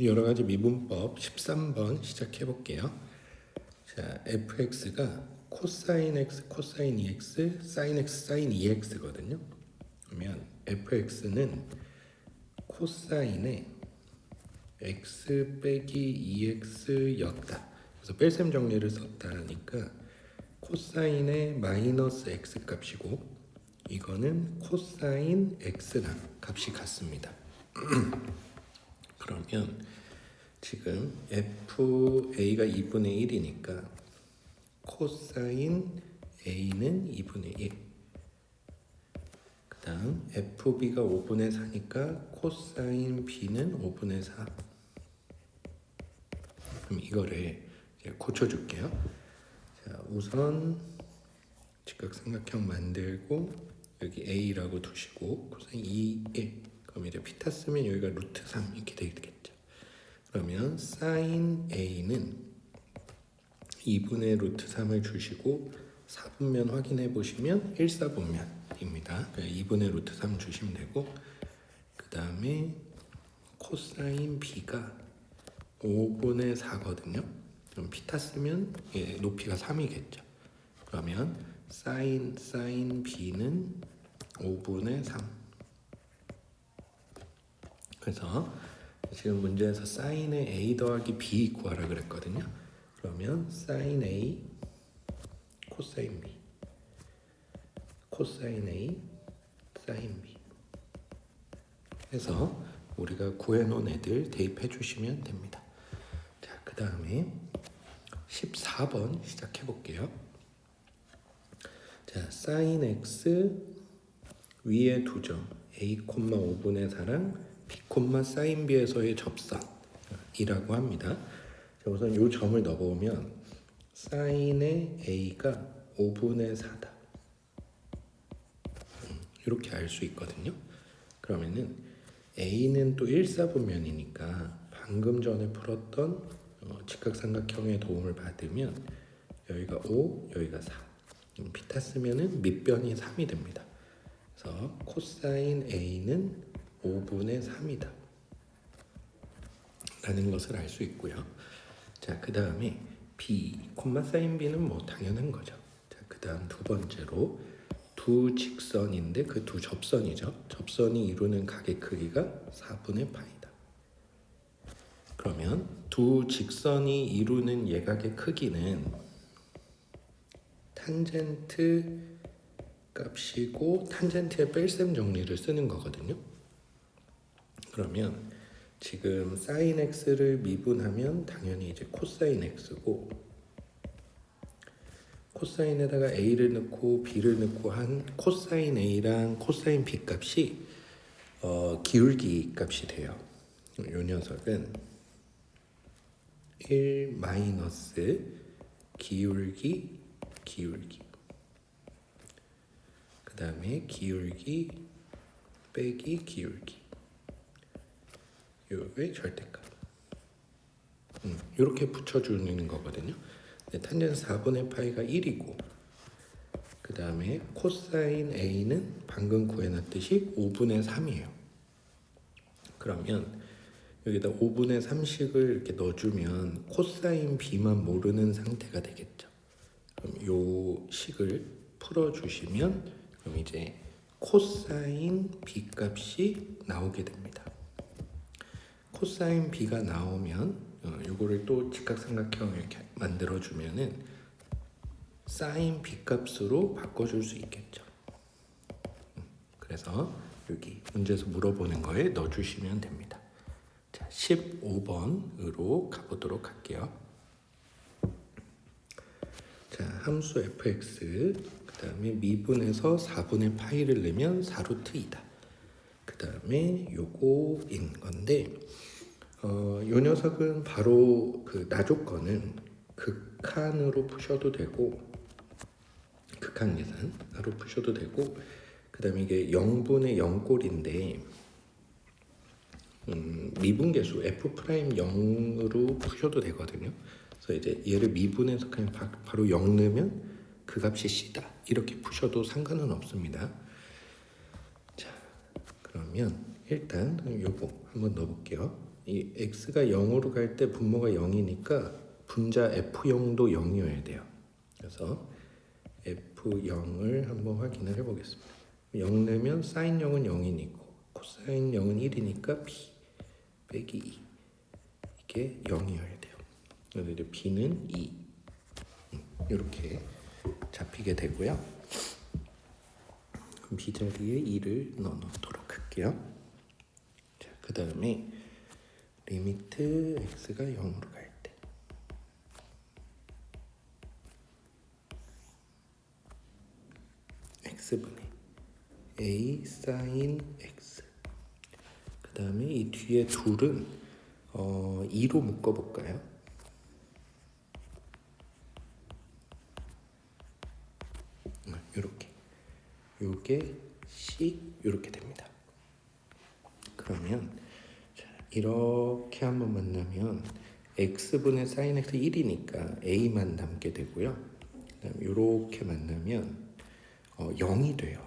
여러 가지 미분법 13번 시작해 볼게요. 자, fx가 코사인 x, 코사인 2x, 사인 x, 사인 2x거든요. 그러면 fx는 코사인의 x 빼기 2x였다. 그래서 뺄셈 정리를 썼다니까 코사인의 마이너스 x 값이고 이거는 코사인 x랑 값이 같습니다. 그러면 지금 FA가 2분의 1이니까 코사인 A는 2분의 1. 그 다음 FB가 5분의 4니까 코사인 B는 5분의 4. 그럼 이거를 이제 고쳐줄게요. 자, 우선 직각삼각형 만들고 여기 A라고 두시고 코사인 2, 1. 그럼 이제 피타 쓰면 여기가 루트 3 이렇게 되겠죠. 그러면 사인 A는 2분의 루트 3을 주시고 4분면 확인해 보시면 1/4분면입니다. 2분의 루트 3 주시면 되고 그 다음에 코사인 B가 5분의 4거든요. 그럼 피타 쓰면 높이가 3이겠죠. 그러면 사인 B는 5분의 3. 그래서 지금 문제에서 사인의 A 더하기 B 구하라 그랬거든요. 그러면 사인 A 코사인 B 코사인 A 사인 B 해서 우리가 구해놓은 애들 대입해 주시면 됩니다. 자, 그 다음에 14번 시작해 볼게요. 자, 사인 X 위에 두 점 A, 5분의 4랑 B, 사인 B에서의 접선이라고 합니다. 자, 우선 이 점을 넣어보면 사인의 A가 5분의 4다. 이렇게 알 수 있거든요. 그러면은 A는 또 1/4분면이니까 방금 전에 풀었던 직각삼각형의 도움을 받으면 여기가 5, 여기가 4. 피타 쓰면은 밑변이 3이 됩니다. 그래서 코사인 A는 5분의 3이다 라는 것을 알 수 있고요. 자, 그 다음에 B, 사인 B는 뭐 당연한 거죠. 자, 그 다음 두 번째로 두 직선인데 그 두 접선이죠. 접선이 이루는 각의 크기가 4분의 파이다. 그러면 두 직선이 이루는 예각의 크기는 탄젠트 값이고 탄젠트의 뺄셈 정리를 쓰는 거거든요. 그러면 지금 사인 x를 미분하면 당연히 이제 코사인 x고 코사인에다가 a를 넣고 b를 넣고 한 코사인 a랑 코사인 b 값이 기울기 값이 돼요. 이 녀석은 1 마이너스 기울기 그 다음에 기울기 빼기 기울기 요게 절대값. 이렇게 붙여주는 거거든요. 탄젠트 4분의 파이가 1이고 그 다음에 코사인 A는 방금 구해놨듯이 5분의 3이에요. 그러면 여기다 5분의 3씩을 이렇게 넣어주면 코사인 B만 모르는 상태가 되겠죠. 그럼 요 식을 풀어주시면 그럼 이제 코사인 B 값이 나오게 됩니다. 코사인 B가 나오면 요거를 또 직각삼각형 이렇게 만들어주면은 사인 B 값으로 바꿔줄 수 있겠죠. 그래서 여기 문제에서 물어보는 거에 넣어주시면 됩니다. 자, 15번으로 가보도록 할게요. 자, 함수 fx 그 다음에 미분에서 4분의 파이를 내면 4루트 2다. 그 다음에 요거인 건데 요 녀석은 바로 그 나조건은 극한으로 푸셔도 되고 극한 계산으로 푸셔도 되고 그 다음에 이게 0분의 0꼴인데 미분계수 f'0으로 푸셔도 되거든요. 그래서 이제 얘를 미분해서 그냥 바로 0 넣으면 그 값이 c다 이렇게 푸셔도 상관은 없습니다. 자, 그러면 일단 요거 한번 넣어볼게요. 이 x가 0으로 갈 때 분모가 0이니까 분자 f0도 0이어야 돼요. 그래서 f0을 한번 확인을 해보겠습니다. 0 내면 사인 0은 0이니까 코사인 0은 1이니까 b 빼기 2 이게 0이어야 돼요. 그래서 이제 b는 2 이렇게 잡히게 되고요. 그럼 b 자리에 2를 넣어 놓도록 할게요. 자, 그 다음에 리미트 x가 0으로 갈 때 x분의 a 사인 x 그 다음에 이 뒤에 둘은 2로 묶어볼까요? 이렇게 요게 c 이렇게 됩니다. 그러면 자, 이렇게 한번 만나면 x분의 사인 x 1이니까 a만 남게 되고요. 그다음 이렇게 만나면 0이 돼요.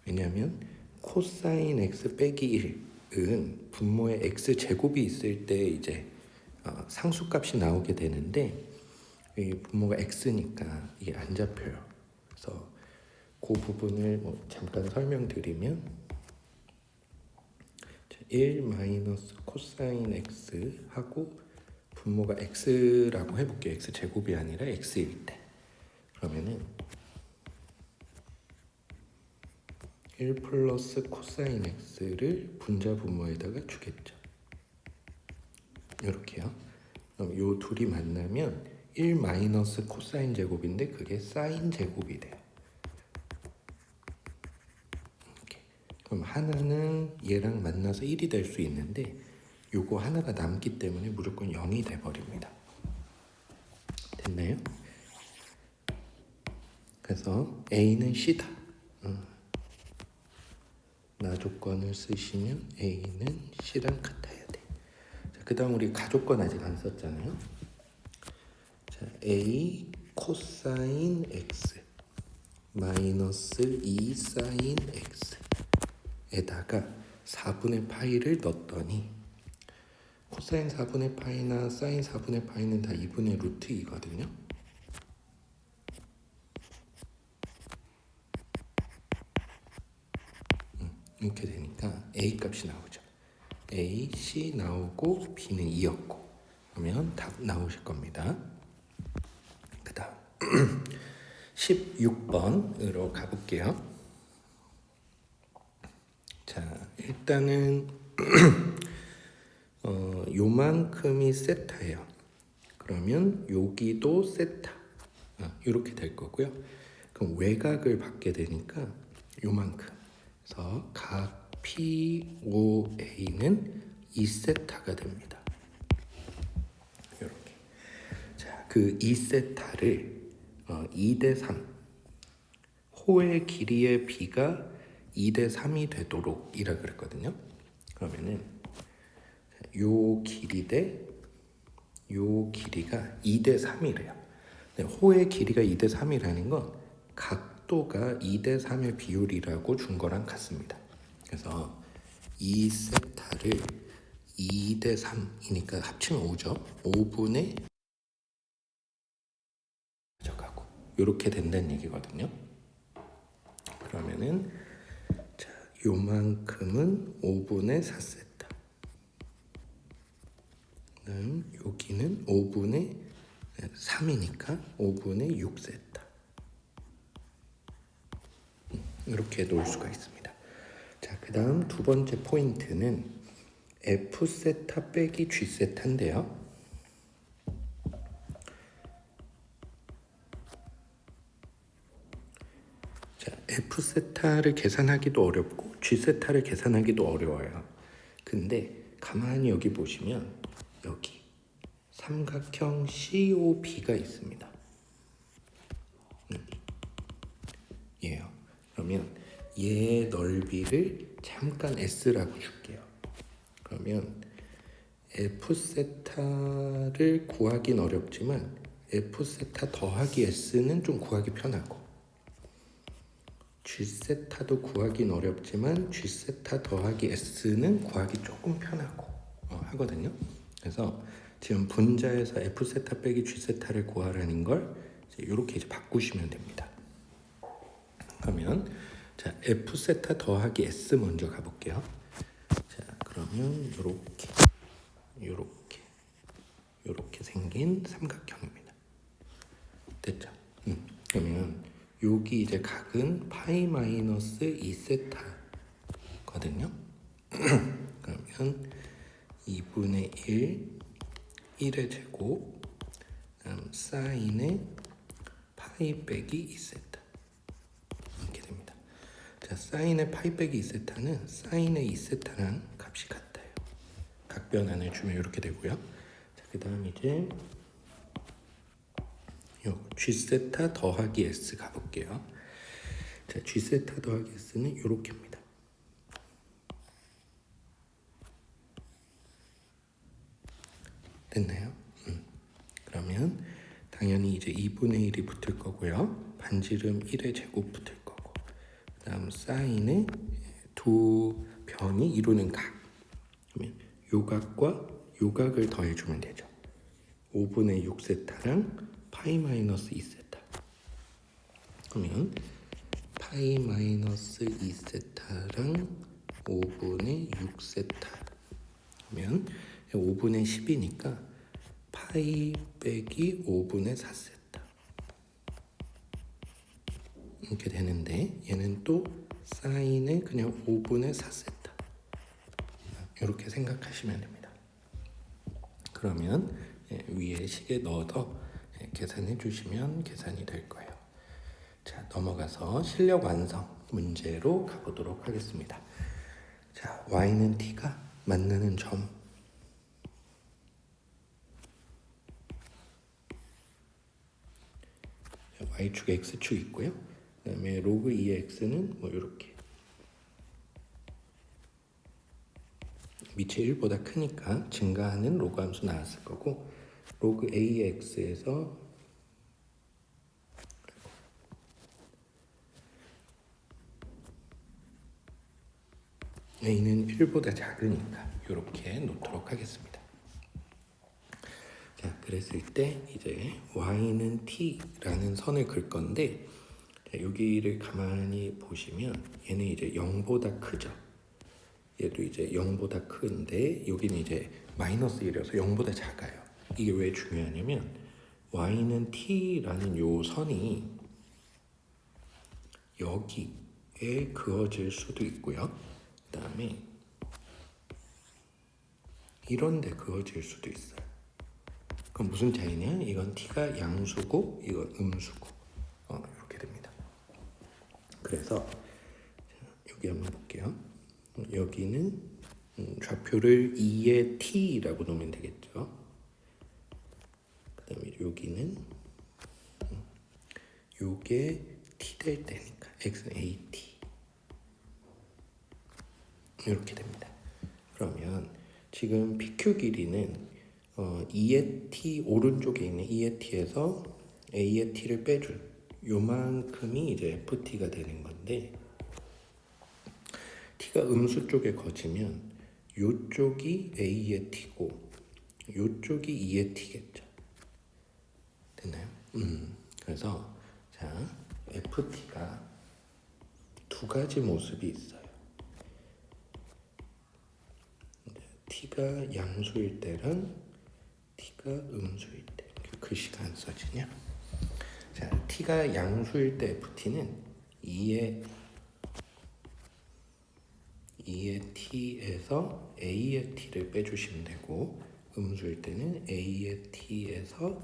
왜냐하면 코사인 x 빼기 1은 분모에 x 제곱이 있을 때 이제 상수값이 나오게 되는데 이 분모가 x니까 이게 안 잡혀요. 그래서 그 부분을 잠깐 설명드리면 1 마이너스 코사인 x 하고 분모가 x라고 해볼게요. x 제곱이 아니라 x일 때 그러면은 1 플러스 코사인 x를 분자 분모에다가 주겠죠. 이렇게요. 그럼 요 둘이 만나면 1 마이너스 코사인 제곱인데 그게 사인 제곱이 돼요. 이렇게. 그럼 하나는 얘랑 만나서 1이 될 수 있는데 요거 하나가 남기 때문에 무조건 0이 돼버립니다. 됐나요? 그래서 A는 C다. 나 조건을 쓰시면 A는 C랑 같아야 돼. 자, 그 다음 우리 가조건 아직 안 썼잖아요. 자, A 코사인 X 마이너스 2 사인 X에다가 4분의 파이를 넣었더니 코사인 4분의 파이나 사인 4분의 파이는 다 2분의 루트 2거든요. 이렇게 되니까 A 값이 나오죠. A, C 나오고 B는 2였고 그러면 답 나오실 겁니다. 그 다음 16번으로 가볼게요. 자, 일단은 요만큼이 세타예요. 그러면 여기도 세타 이렇게 될 거고요. 그럼 외곽을 받게 되니까 요만큼 그래서 각 POA는 2세타가 됩니다. 이렇게. 자, 그 2세타를 2대 3 호의 길이의 b가 2대 3이 되도록 이라 그랬거든요. 그러면은 요 길이 대 요 길이가 2대 3이래요. 호의 길이가 2대 3이라는 건 각도가 2대 3의 비율이라고 준 거랑 같습니다. 그래서 이 세타를 2대 3이니까 합치면 5죠. 5분의 가져가고 이렇게 된다는 얘기거든요. 그러면은 자, 요만큼은 5분의 4세타. 그다음 여기는 5분의 3이니까 5분의 6세타. 이렇게 놓을 수가 있습니다. 자, 그 다음 두 번째 포인트는 F세타 빼기 G세타인데요. 자, F세타를 계산하기도 어렵고 G세타를 계산하기도 어려워요. 근데 가만히 여기 보시면 여기 삼각형 COB가 있습니다. 얘요. 그러면 얘 넓이를 잠깐 S라고 줄게요. 그러면 F세타를 구하긴 어렵지만 F세타 더하기 S는 좀 구하기 편하고 G세타도 구하긴 어렵지만 G세타 더하기 S는 구하기 조금 편하고 하거든요. 그래서 지금 분자에서 F세타 빼기 G세타를 구하라는 걸 이렇게 이제 바꾸시면 됩니다. 그러면 자 F세타 더하기 S 먼저 가볼게요. 자 그러면 요렇게 생긴 삼각형입니다. 됐죠? 그러면 여기 이제 각은 파이 마이너스 2세타거든요. 그러면 2분의 1의 제곱 다음 사인의 파이 빼기 2세타 이렇게 됩니다. 자, 사인의 파이 빼기 2세타는 사인의 2세타랑 값이 같아요. 각변환을 주면 이렇게 되고요. 자, 그 다음 이제 G세타 더하기 S 가볼게요. 자, G세타 더하기 S는 이렇게입니다. 됐나요? 그러면 당연히 이제 2분의 1이 붙을 거고요. 반지름 1의 제곱 붙을 거고 그 다음 사인의 두 변이 이루는 각 그러면 요 각과 요 각을 더해주면 되죠. 5분의 6세타랑 파이 마이너스 2세타 그러면 파이 마이너스 2세타랑 5분의 6세타 그러면 5분의 10이니까 파이 빼기 5분의 4세타 이렇게 되는데 얘는 또 사인의 그냥 5분의 4세타 이렇게 생각하시면 됩니다. 그러면 위에 식에 넣어서 계산해 주시면 계산이 될 거예요. 자, 넘어가서 실력 완성 문제로 가보도록 하겠습니다. 자, y는 t가 만나는 점 y축 x축 있고요. 그 다음에 로그 2의 x는 뭐 이렇게 밑이 1보다 크니까 증가하는 로그 함수 나왔을 거고 로그 a의 x에서 a는 1보다 작으니까 이렇게 놓도록 하겠습니다. 자, 그랬을 때 이제 y는 t라는 선을 그을 건데 자, 여기를 가만히 보시면 얘는 이제 0보다 크죠. 얘도 이제 0보다 큰데 여기는 이제 마이너스 1이어서 0보다 작아요. 이게 왜 중요하냐면 y는 t라는 요 선이 여기에 그어질 수도 있고요. 그 다음에 이런데 그어질 수도 있어요. 그럼 무슨 차이냐? 이건 t가 양수고 이건 음수고 이렇게 됩니다. 그래서 여기 한번 볼게요. 여기는 좌표를 2의 t라고 놓으면 되겠죠. 그 다음에 여기는 요게 t 될 때니까 x는 at 이렇게 됩니다. 그러면 지금 PQ 길이는 2의 t 오른쪽에 있는 2의 t에서 a의 t를 빼준 요만큼이 이제 ft가 되는 건데 t가 음수 쪽에 거치면 요쪽이 a의 t고 요쪽이 2의 t겠죠. 됐나요? 그래서 자 ft가 두 가지 모습이 있어요. t가 양수일 때랑 t가 음수일 때 글씨가 안 써지냐? 자, t가 양수일 때 ft는 2의 t에서 a의 t를 빼주시면 되고 음수일 때는 a의 t에서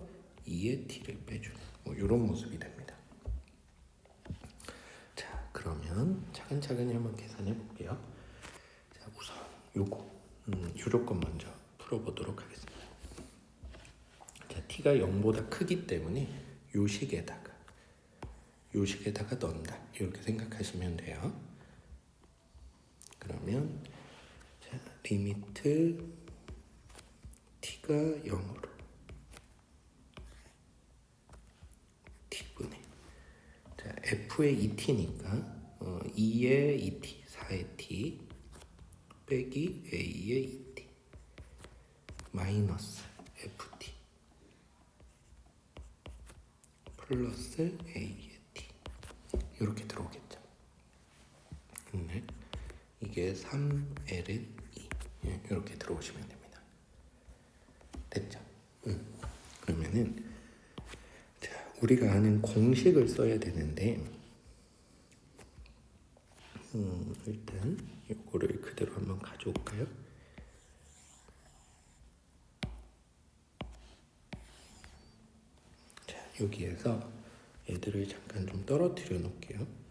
2의 t를 빼주는 뭐 이런 모습이 됩니다. 자, 그러면 차근차근히 한번 계산해 볼게요. 자, 우선 요거 요조건 먼저 풀어보도록 하겠습니다. 자, t가 0보다 크기 때문에 요 식에다가 넣는다 이렇게 생각하시면 돼요. 그러면 자, 리미트 t가 0으로 t분의 자, f의 2t니까 2의 2t, 4의 t 빼기 a의 2t 마이너스 ft 플러스 a의 t 이렇게 들어오겠죠. 근데 이게 3ln 2 이렇게 들어오시면 됩니다. 됐죠? 그러면은 자, 우리가 아는 공식을 써야 되는데 일단 이거를 그대로 한번 가져올까요? 자, 여기에서 얘들을 잠깐 좀 떨어뜨려 놓을게요.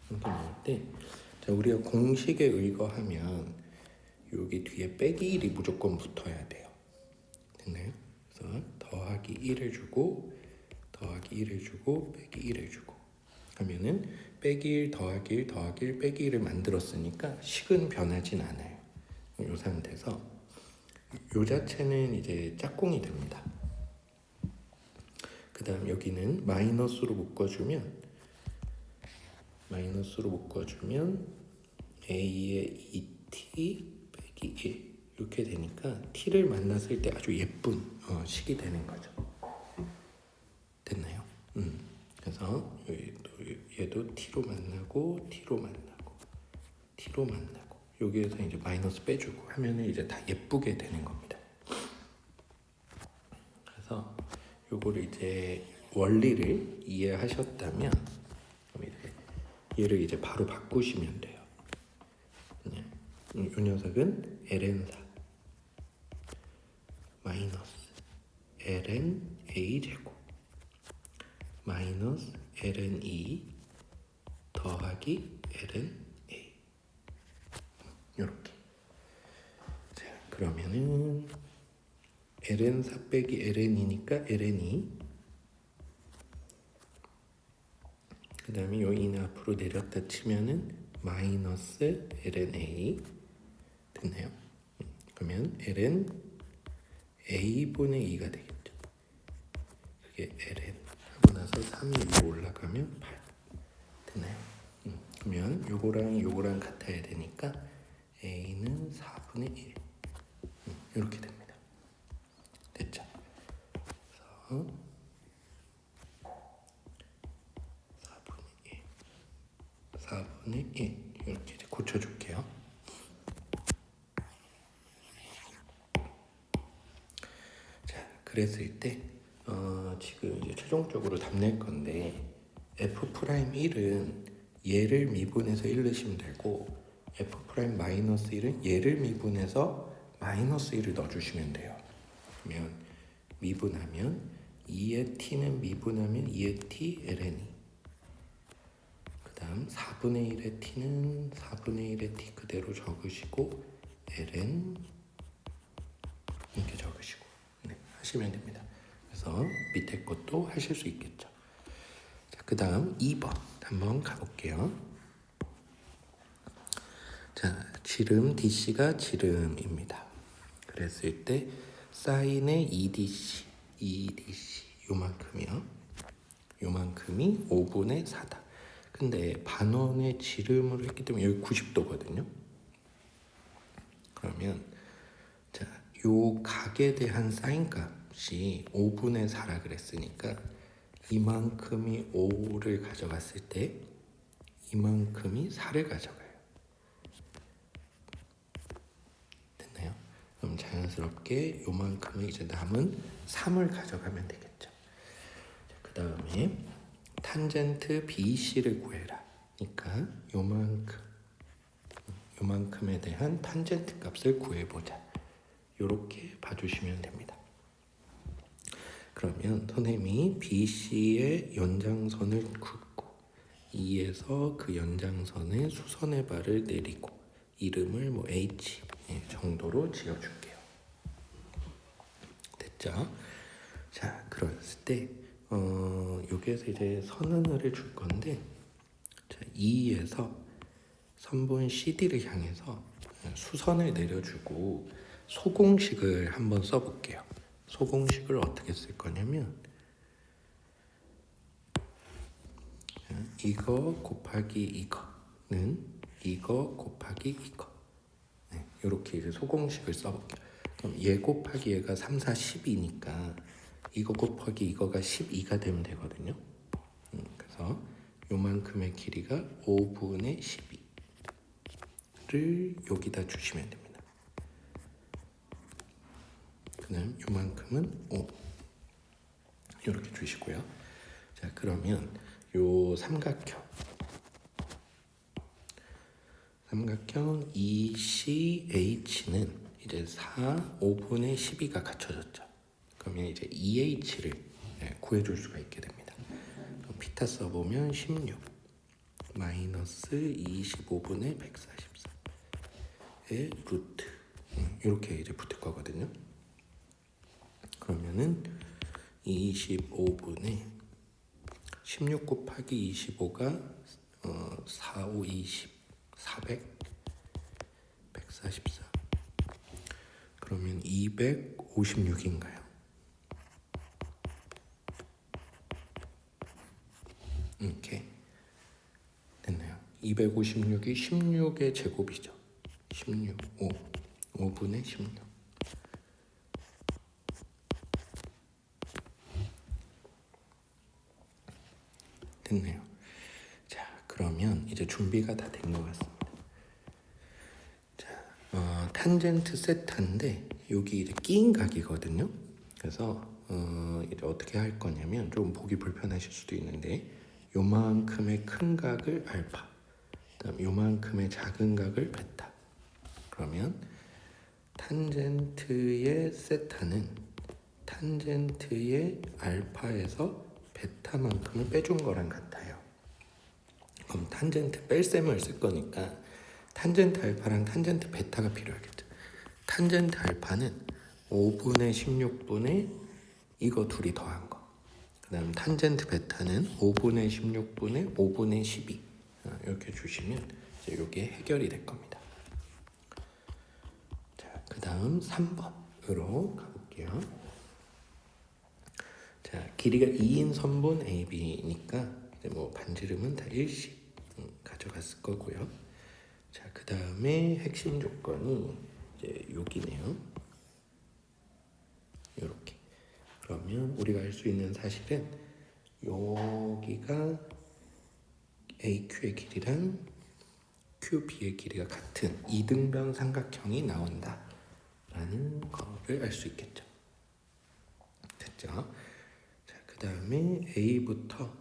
이렇게 나올 때, 자, 우리가 공식에 의거하면 여기 뒤에 빼기 1이 무조건 붙어야 돼요. 됐나요? 그래서 더하기 1을 주고 더하기 1을 주고 빼기 1을 주고 하면은 빼기 1 더하기 1 더하기 1 빼기 1을 만들었으니까 식은 변하진 않아요. 이 상태에서 요 자체는 이제 짝꿍이 됩니다. 그 다음 여기는 마이너스로 묶어주면 a의 2t 빼기 1 이렇게 되니까 t를 만났을 때 아주 예쁜 식이 되는 거죠. 됐나요? 그래서 얘도 t로 만나고 t로 만나고 t로 만나고 여기에서 이제 마이너스 빼주고 하면은 이제 다 예쁘게 되는 겁니다. 그래서 요거를 이제 원리를 이해하셨다면 얘를 이제 바로 바꾸시면 돼요. 이 녀석은 ln4 마이너스 ln a 제곱 마이너스 ln 2 더하기 ln a 이렇게. 자, 그러면은 ln4 빼기 ln이니까 ln2 그 다음에 요 2는 앞으로 내렸다 치면은 마이너스 ln a 됐나요? 그러면 ln a분의 2가 되겠죠. 그게 ln 하고 나서 3 위로 올라가면 8 됐나요? 그러면 요거랑 같아야 되니까 a는 4분의 1 이렇게 됩니다. 됐죠? 그래서 4분의 1 이렇게 이제 고쳐줄게요. 자, 그랬을 때 지금 이제 최종적으로 답 낼 건데 f'1은 얘를 미분해서 1 넣으시면 되고 f'-1은 얘를 미분해서 마이너스 1을 넣어주시면 돼요. 그러면 미분하면 2의 t는 미분하면 2의 t ln 2 그 다음 4분의 1의 t는 4분의 1의 t 그대로 적으시고 ln 이렇게 적으시고 하시면 됩니다. 그래서 밑에 것도 하실 수 있겠죠. 자, 그 다음 2번 한번 가볼게요. 자, 지름 DC가 지름입니다. 그랬을 때 사인의 EDC 요만큼이요. 요만큼이 5분의 4다. 근데 반원의 지름으로 했기 때문에 여기 90도거든요. 그러면 자, 요 각에 대한 사인 값이 5분의 4라 그랬으니까 이만큼이 5를 가져갔을 때 이만큼이 4를 가져가요. 됐나요? 그럼 자연스럽게 요만큼의 이제 남은 3을 가져가면 되겠죠. 그 다음에 탄젠트 BC를 구해라. 그러니까 요만큼에 대한 탄젠트 값을 구해보자. 요렇게 봐주시면 됩니다. 그러면 선생님이 BC의 연장선을 긋고 2에서 그 연장선의 수선의 발을 내리고 이름을 뭐 H 정도로 지어줄게요. 됐죠? 자, 그랬을 때 여기에서 이제 선언을 줄 건데 자, 2에서 선분 CD를 향해서 수선을 내려주고 소공식을 한번 써볼게요. 소공식을 어떻게 쓸 거냐면 이거 곱하기 이거는 이거 곱하기 이거. 이렇게 이제 소공식을 써볼게요. 그럼 얘 곱하기 얘가 3, 4, 10이니까 이거 곱하기 이거가 12가 되면 되거든요. 그래서 요만큼의 길이가 5분의 12를 여기다 주시면 됩니다. 그다음 요만큼은 5 이렇게 주시고요. 자, 그러면 요 삼각형 ECH는 이제 4, 5분의 12가 갖춰졌죠. 그러면 이제 EH를 구해줄 수가 있게 됩니다. 그럼 피타 써보면 16 마이너스 25분의 144의 루트 이렇게 이제 붙을 거거든요. 그러면은 25분의 16 곱하기 25가 4, 5, 20 400 144 그러면 256인가요? 이렇게 됐나요? 256이 16의 제곱이죠. 16 5분의 16 됐네요. 자, 그러면 이제 준비가 다 된 것 같습니다. 탄젠트 세타인데 여기 이제 끼인 각이거든요. 그래서 이제 어떻게 할 거냐면 좀 보기 불편하실 수도 있는데 요만큼의 큰 각을 알파, 그다음 요만큼의 작은 각을 베타. 그러면 탄젠트의 세타는 탄젠트의 알파에서 베타만큼을 빼준 거랑 같아요. 그럼 탄젠트 뺄셈을 쓸 거니까 탄젠트 알파랑 탄젠트 베타가 필요하겠죠. 탄젠트 알파는 5분의 16분의 이거 둘이 더한 거. 그 다음 탄젠트 베타는 5분의 16분의 5분의 12 이렇게 주시면 이제 이게 해결이 될 겁니다. 자, 그 다음 3번으로 가볼게요. 자, 길이가 2인 선분 AB니까 이제 뭐 반지름은 다 일씩 가져갔을 거고요. 자, 그 다음에 핵심 조건이 이제 여기네요. 이렇게. 그러면 우리가 알 수 있는 사실은 여기가 AQ의 길이랑 QB의 길이가 같은 이등변 삼각형이 나온다라는 거를 알 수 있겠죠. 됐죠? 자, 그 다음에 A부터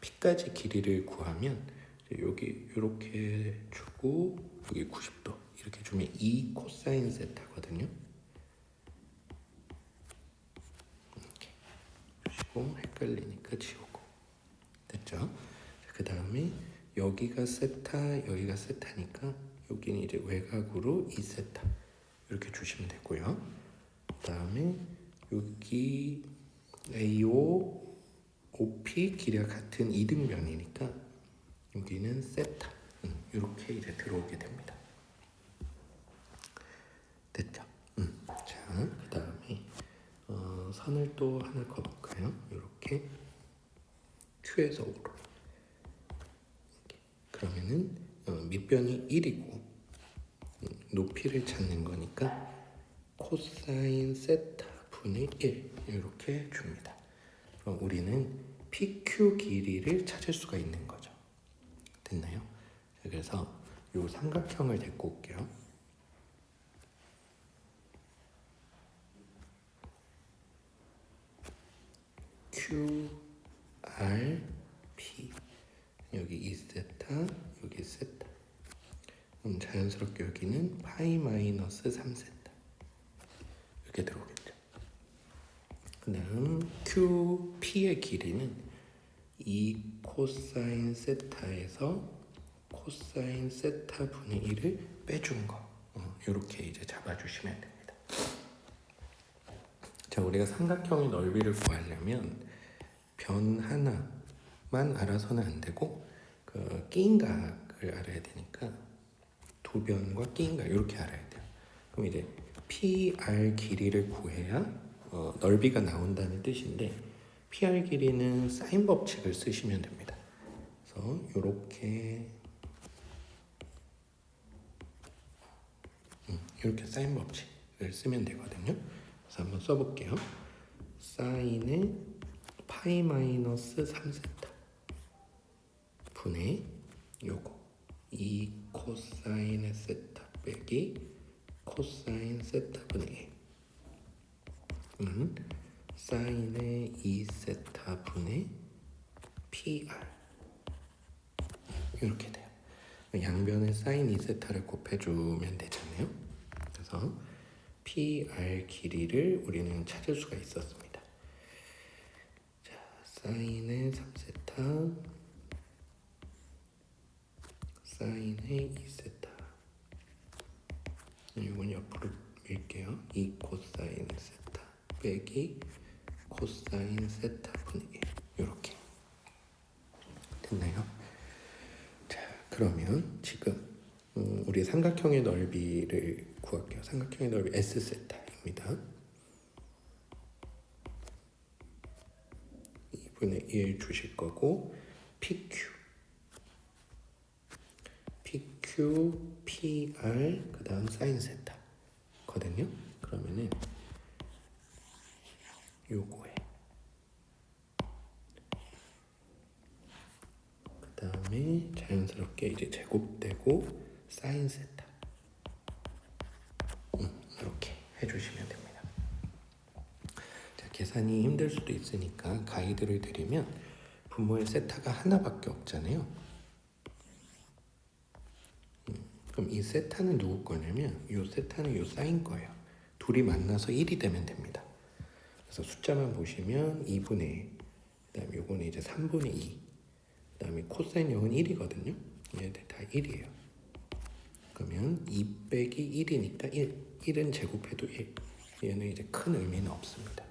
P까지 길이를 구하면 여기 이렇게 주고 여기 90도 이렇게 주면 2 코사인 세타거든요. 이렇게 주시고 헷갈리니까 지우고 됐죠? 그 다음에 여기가 세타 여기가 세타니까 여기는 이제 외곽으로 2세타 이렇게 주시면 되고요. 그 다음에 여기 AO OP 길이가 같은 이등변이니까 여기는 세타 이렇게 이제 들어오게 됩니다. 됐죠? 자, 그 다음에 선을 또 하나 그어볼까요? 이렇게 Q에서 5로 이렇게. 그러면은 밑변이 1이고 높이를 찾는 거니까 코사인 세타 분의 1 이렇게 줍니다. 그럼 우리는 PQ 길이를 찾을 수가 있는 거죠. 됐나요? 자, 그래서 이 삼각형을 데리고 올게요. Q, R, P 여기 2세타 여기 세타 그럼 자연스럽게 여기는 파이 마이너스 3세타 이렇게 들어오겠죠. 그 다음 Q, P의 길이는 2 코사인 세타에서 코사인 세타 분의 1을 빼준 거 이렇게 이제 잡아주시면 됩니다. 자, 우리가 삼각형의 넓이를 구하려면 변 하나만 알아서는 안 되고 그 끼인 각을 알아야 되니까 두 도변과 끼인가 이렇게 알아야 돼요. 그럼 이제 PR 길이를 구해야 넓이가 나온다는 뜻인데 PR 길이는 사인 법칙을 쓰시면 됩니다. 그래서 이렇게 사인 법칙을 쓰면 되거든요. 그래서 한번 써볼게요. 사인의 파이 마이너스 3세타 분의 요거 2 코사인의 세타 빼기 코사인 세타 분의 1 사인의 2세타 분의 PR 이렇게 돼요. 양변에 사인 2세타를 곱해주면 되잖아요. 그래서 PR 길이를 우리는 찾을 수가 있었습니다. 자, 사인의 3세타 사인의 2세타 이건 옆으로 밀게요. 2 코사인 세타 빼기 코사인 세타 분의 1 이렇게 됐나요? 자, 그러면 지금 우리 삼각형의 넓이를 구할게요. 삼각형의 넓이 S세타입니다. 2분의 1 주실 거고 PQ PR 그 다음 사인 세타 거든요. 그러면은 요거에 그 다음에 자연스럽게 이제 제곱되고 사인 세타 이렇게 해주시면 됩니다. 자, 계산이 힘들 수도 있으니까 가이드를 드리면 분모의 세타가 하나밖에 없잖아요. 그럼 이 세타는 누구 거냐면 이 세타는 이 사인 거예요. 둘이 만나서 1이 되면 됩니다. 그래서 숫자만 보시면 2분의 1, 그 다음에 요거는 이제 3분의 2, 그 다음에 코사인 0은 1이거든요. 얘들 다 1이에요. 그러면 2 빼기 1이니까 1은 제곱해도 1. 얘는 이제 큰 의미는 없습니다.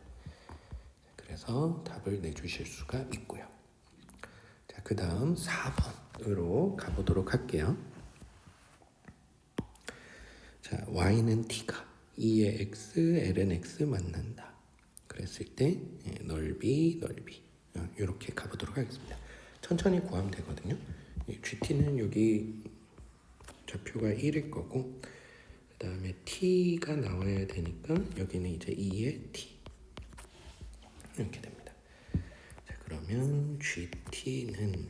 그래서 답을 내주실 수가 있고요. 자, 그 다음 4번으로 가보도록 할게요. 자, y는 t가 2의 x, l은 x 만난다. 그랬을 때 넓이 이렇게 가보도록 하겠습니다. 천천히 구하면 되거든요. GT는 여기 좌표가 1일 거고 그 다음에 t가 나와야 되니까 여기는 이제 2의 t 이렇게 됩니다. 자, 그러면 GT는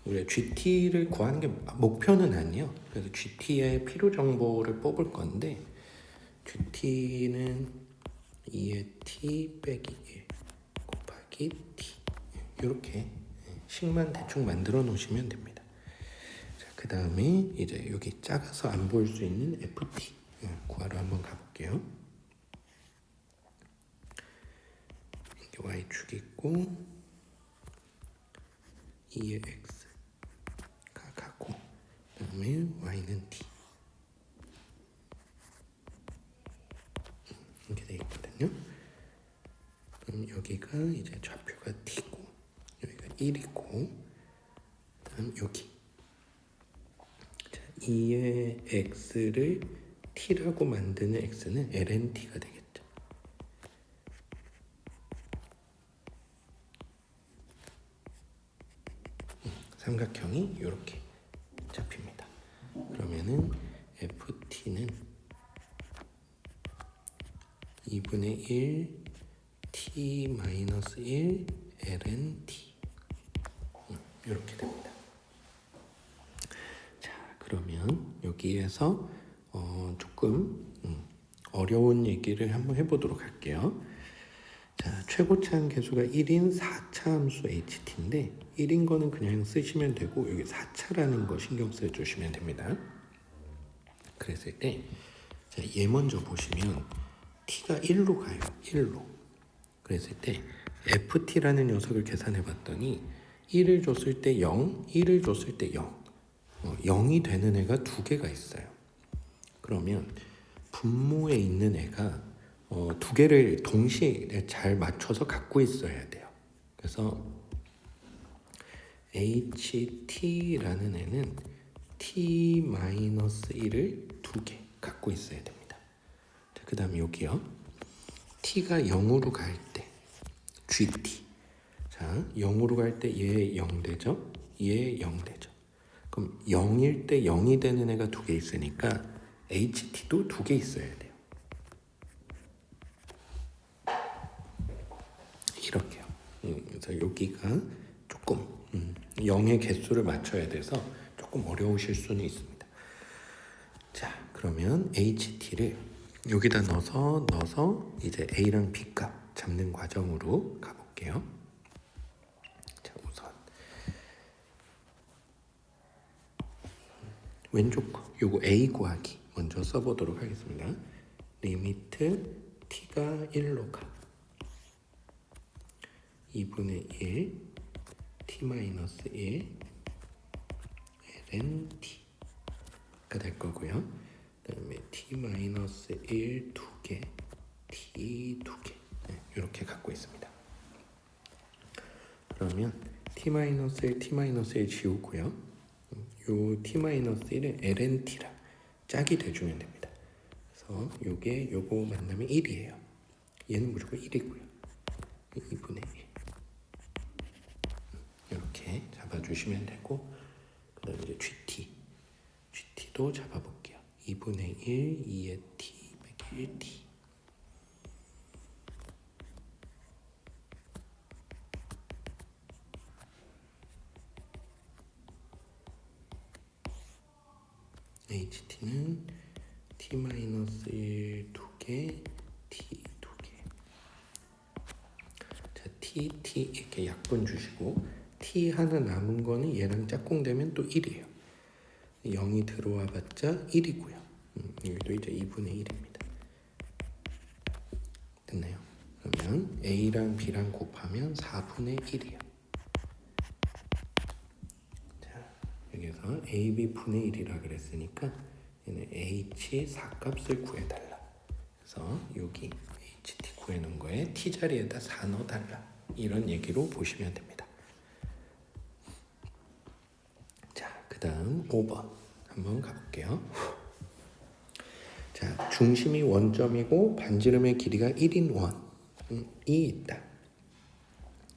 우리가 GT를 구하는 게 목표는 아니에요. 그래서 GT의 필요 정보를 뽑을 건데 GT는 2의 t 빼기 1 곱하기 t 이렇게 식만 대충 만들어 놓으시면 됩니다. 자, 그 다음에 이제 여기 작아서 안 보일 수 있는 FT 구하러 한번 가볼게요. 이게 y축 있고 2의 x가 가고 그 다음에 y는 t 이렇게 되어 있거든요. 그럼 여기가 이제 좌표가 t고 여기가 1이고 다음 여기 자, 2의 x를 t라고 만드는 x는 lnt가 되겠죠. 삼각형이 이렇게 잡힙니다. 그러면은 ft는 2분의 1 t-1 ln-t 이렇게 됩니다. 자, 그러면 여기에서 조금 어려운 얘기를 한번 해보도록 할게요. 자, 최고차항 계수가 1인 4차 함수 ht인데 1인 거는 그냥 쓰시면 되고 여기 4차라는 거 신경 써주시면 됩니다. 그랬을 때 자, 얘 먼저 보시면 t가 1로 가요. 1로. 그랬을 때 ft라는 녀석을 계산해 봤더니 1을 줬을 때 0, 1을 줬을 때 0. 0이 되는 애가 두 개가 있어요. 그러면 분모에 있는 애가 두 개를 동시에 잘 맞춰서 갖고 있어야 돼요. 그래서 HT라는 애는 t-1을 두 개 갖고 있어야 됩니다. 자, 그 다음에 여기요. t가 0으로 갈 때 gt. 자, 0으로 갈 때 얘 0 되죠? 얘 0 되죠? 그럼 0일 때 0이 되는 애가 두 개 있으니까 ht도 두 개 있어야 돼요. 이렇게요. 그래서 여기가 조금 0의 개수를 맞춰야 돼서 조금 어려우실 수는 있습니다. 자, 그러면 ht를 여기다 넣어서 이제 a랑 b 값 잡는 과정으로 가볼게요. 자, 우선 왼쪽 거 요거 a 구하기 먼저 써보도록 하겠습니다. 리미트 t가 1로 가 2분의 1 t-1 ln t가 될 거고요. 그 다음에 t-1 두 개, t 두 개 이렇게 갖고 있습니다. 그러면 t-1, t-1 지우고요. 요 t-1을 ln t랑 짝이 돼주면 됩니다. 그래서 요거 만나면 1이에요. 얘는 무조건 1이고요. 2분의 1 이렇게 잡아주시면 되고, 그 다음에 이제 GT도 잡아볼게요. 2분의 1, 2의 t, 1t. HT는 t-1 두 개, t 두 개. 자, t 이렇게 약분 주시고, t 하나 남은 거는 얘랑 짝꿍되면 또 1이에요. 0이 들어와 봤자 1이고요. 여기도 이제 2분의 1입니다. 됐나요? 그러면 a랑 b랑 곱하면 4분의 1이에요. 자, 여기서 ab 분의 1이라 그랬으니까 얘는 h 4값을 구해달라. 그래서 여기 ht 구해놓은 거에 t 자리에다 4 넣어달라. 이런 얘기로 보시면 됩니다. 자, 그 다음 5번 한번 가볼게요. 자, 중심이 원점이고 반지름의 길이가 1인 원이 있다.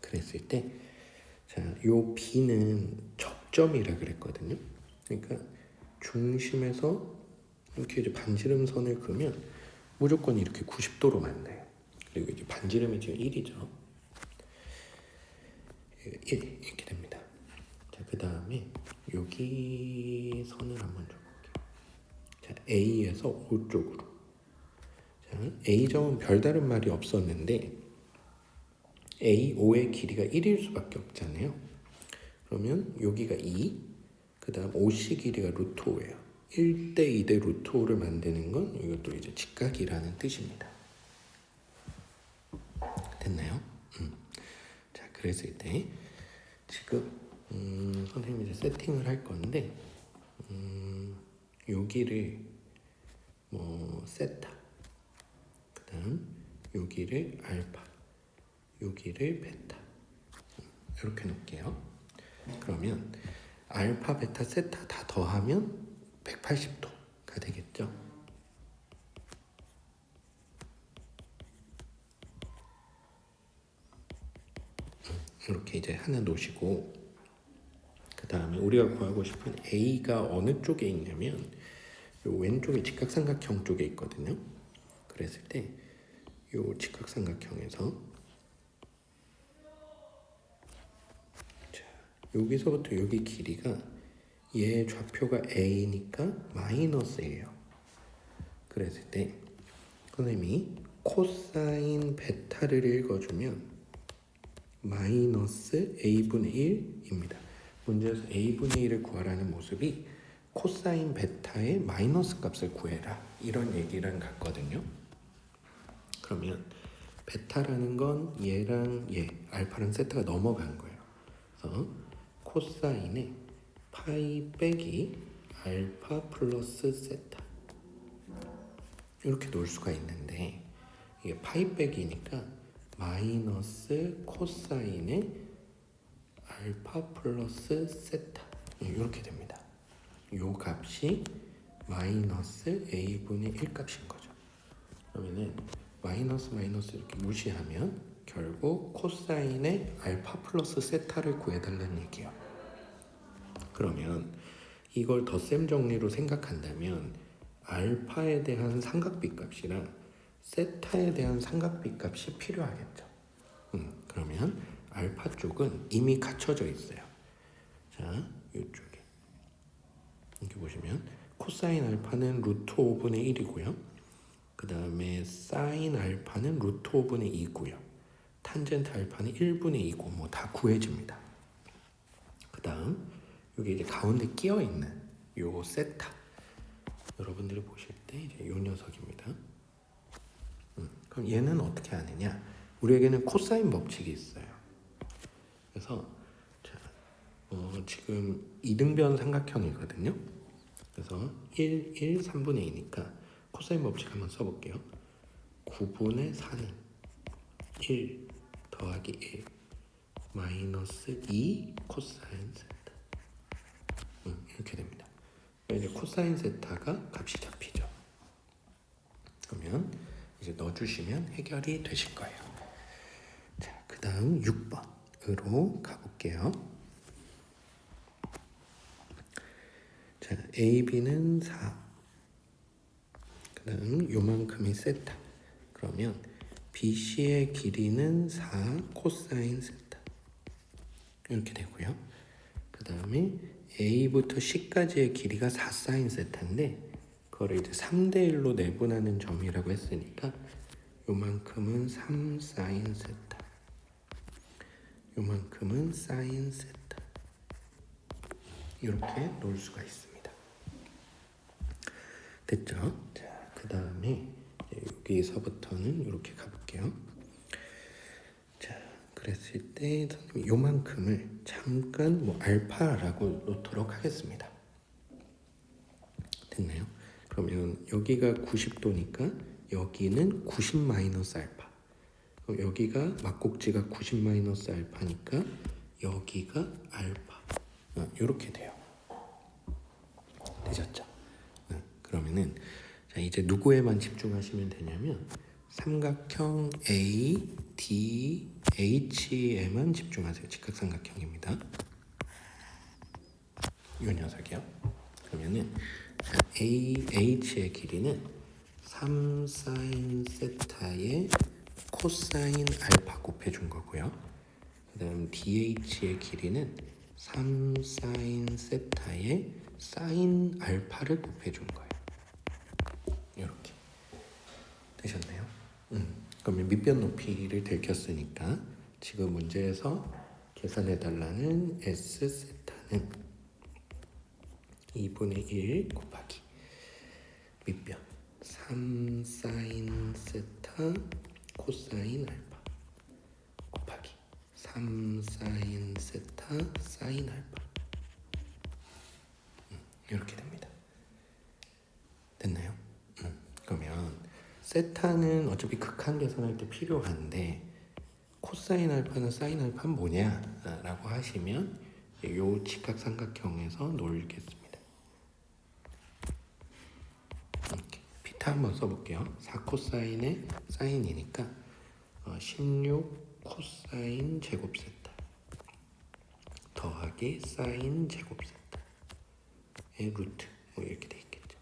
그랬을 때, 자, 요 B는 접점이라 그랬거든요. 그러니까 중심에서 이렇게 이제 반지름선을 그으면 무조건 이렇게 90도로 만나요. 그리고 이제 반지름이 지금 1이죠. 1 이렇게 됩니다. 자, 그 다음에 여기 선을 한번 줘볼게요. 자, A에서 O 쪽으로. 자, A점은 별다른 말이 없었는데 A, O의 길이가 1일 수밖에 없잖아요. 그러면 여기가 2, 그 다음 OC 길이가 루트 5예요. 1대 2대 루트 5를 만드는 건 이것도 이제 직각이라는 뜻입니다. 됐나요? 자, 그랬을 때 지금 선생님이 이제 세팅을 할 건데 여기를 뭐 세타, 그 다음 여기를 알파, 여기를 베타 이렇게 놓을게요. 그러면 알파, 베타, 세타 다 더하면 180도가 되겠죠. 이렇게 이제 하나 놓으시고, 그 다음에 우리가 구하고 싶은 A가 어느 쪽에 있냐면 요 왼쪽에 직각삼각형 쪽에 있거든요. 그랬을 때 요 직각삼각형에서 자, 여기서부터 여기 길이가 얘 좌표가 A니까 마이너스예요. 그랬을 때 선생님이 코사인 베타를 읽어주면 마이너스 A분의 1입니다. 문제에서 A분의 1을 구하라는 모습이 코사인 베타의 마이너스 값을 구해라 이런 얘기랑 같거든요. 그러면 베타라는 건 얘랑 얘, 알파랑 세타가 넘어간 거예요. 그래서 코사인에 파이 빼기 알파 플러스 세타 이렇게 놓을 수가 있는데, 이게 파이 빼기니까 마이너스 코사인에 알파 플러스 세타 이렇게 됩니다. 요 값이 마이너스 a분의 1 값인 거죠. 그러면은 마이너스 이렇게 무시하면 결국 코사인의 알파 플러스 세타를 구해달라는 얘기예요. 그러면 이걸 덧셈 정리로 생각한다면 알파에 대한 삼각비 값이랑 세타에 대한 삼각비 값이 필요하겠죠. 그러면 알파 쪽은 이미 갖춰져 있어요. 자, 이쪽에 이렇게 보시면 코사인 알파는 루트 5분의 1이고요. 그 다음에 사인 알파는 루트 5분의 2고요. 탄젠트 알파는 1분의 2고 뭐 다 구해집니다. 그 다음 여기 이제 가운데 끼어 있는 요 세타 여러분들이 보실 때 이제 요 녀석입니다. 그럼 얘는 어떻게 하느냐? 우리에게는 코사인 법칙이 있어요. 그래서 자, 지금 이등변 삼각형이거든요. 그래서 1, 3분의 2니까 코사인 법칙 한번 써볼게요. 9분의 4는 1 더하기 1 마이너스 2 코사인 세타. 이렇게 됩니다. 이제 코사인 세타가 값이 잡히죠. 그러면 이제 넣어주시면 해결이 되실 거예요. 자, 그 다음 6번으로 가볼게요. 자, AB는 4. 그 다음 요만큼이 세타. 그러면 BC의 길이는 4 코사인 세타. 이렇게 되고요. 그 다음에 A부터 C까지의 길이가 4 사인 세타인데 그거를 이제 3대 1로 내분하는 점이라고 했으니까 요만큼은 3 사인 세타. 요만큼은 사인 세타. 이렇게 놓을 수가 있습니다. 됐죠? 자, 그 다음에 여기서부터는 이렇게 가볼게요. 자, 그랬을 때 선생님이 요만큼을 잠깐 뭐 알파라고 놓도록 하겠습니다. 됐나요? 그러면 여기가 90도니까 여기는 90 마이너스 알파. 여기가 막꼭지가 90 마이너스 알파니까 여기가 알파. 이렇게 돼요. 되셨죠? 그러면은 자, 이제 누구에만 집중하시면 되냐면 삼각형 ADH에만 집중하세요. 직각삼각형입니다. 이 녀석이요. 그러면은 자, AH의 길이는 3 사인 세타의 코사인 알파 곱해준 거고요. 그 다음 DH의 길이는 3 사인 세타의 사인 알파를 곱해준 거예요. 이렇게 되셨나요? 그러면 밑변 높이를 들켰으니까 지금 문제에서 계산해달라는 S 세타는 2분의 1 곱하기 밑변 3 사인 세타 코사인 알파 곱하기 3 사인 세타 사인 알파. 이렇게 됩니다. 됐나요? 그러면 세타는 어차피 극한 계산할 때 필요한데 코사인 알파는 사인 알파는 뭐냐? 라고 하시면 이 직각삼각형에서 놀겠습니다. 이렇게 피타 한번 써볼게요. 4 코사인의 사인이니까 16 코사인 제곱 세타 더하기 사인 제곱 세타의 루트 뭐 이렇게 돼 있겠죠.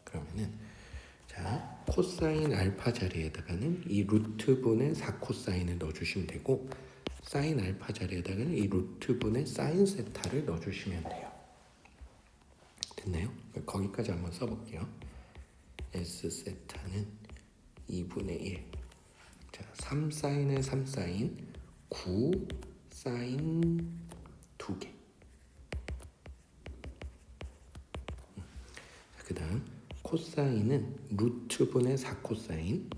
그러면은 자 코사인 알파 자리에다가는 이 루트분의 4 코사인을 넣어주시면 되고 사인 알파 자리에다가는 이 루트분의 사인 세타를 넣어주시면 돼요. 됐나요? 거기까지 한번 써볼게요. S 세타는 2분의 1. 자, 3 사인에 3 사인 9 사인 2개. 그 다음 코사인은 루트분의 4 코사인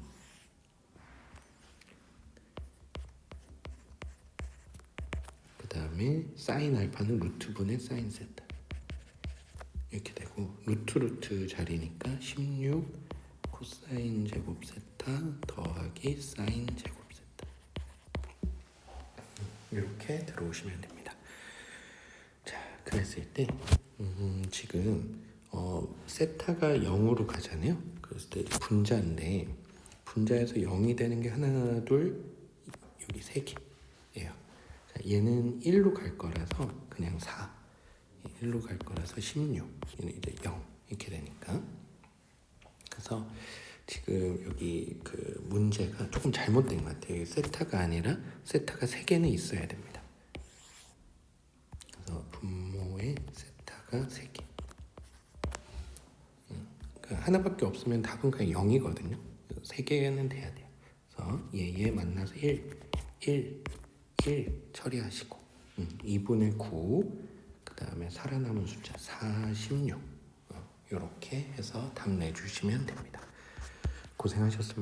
그 다음에 사인 알파는 루트분의 사인 세타 이렇게 되고 루트 자리니까 16 코사인 제곱 세타 더하기 사인 제곱 세타 이렇게 들어오시면 됩니다. 자, 그 그랬을 때 지금 세타가 0으로 가잖아요. 그랬을 때 분자인데 분자에서 0이 되는 게 하나, 둘, 여기 3개예요. 자, 얘는 1로 갈 거라서 그냥 4. 1로 갈 거라서 16. 얘는 이제 0 이렇게 되니까. 그래서 지금 여기 그 문제가 조금 잘못된 것 같아요. 세타가 아니라 세타가 3개는 있어야 됩니다. 그래서 분모에 세타가 3개. 그러니까 하나밖에 없으면 답은 그냥 0이거든요. 3개는 돼야 돼요. 그래서 얘 만나서 1 처리하시고 2분의 9 그 다음에 살아남은 숫자 46 이렇게 해서 답 내주시면 됩니다. 고생하셨습니다.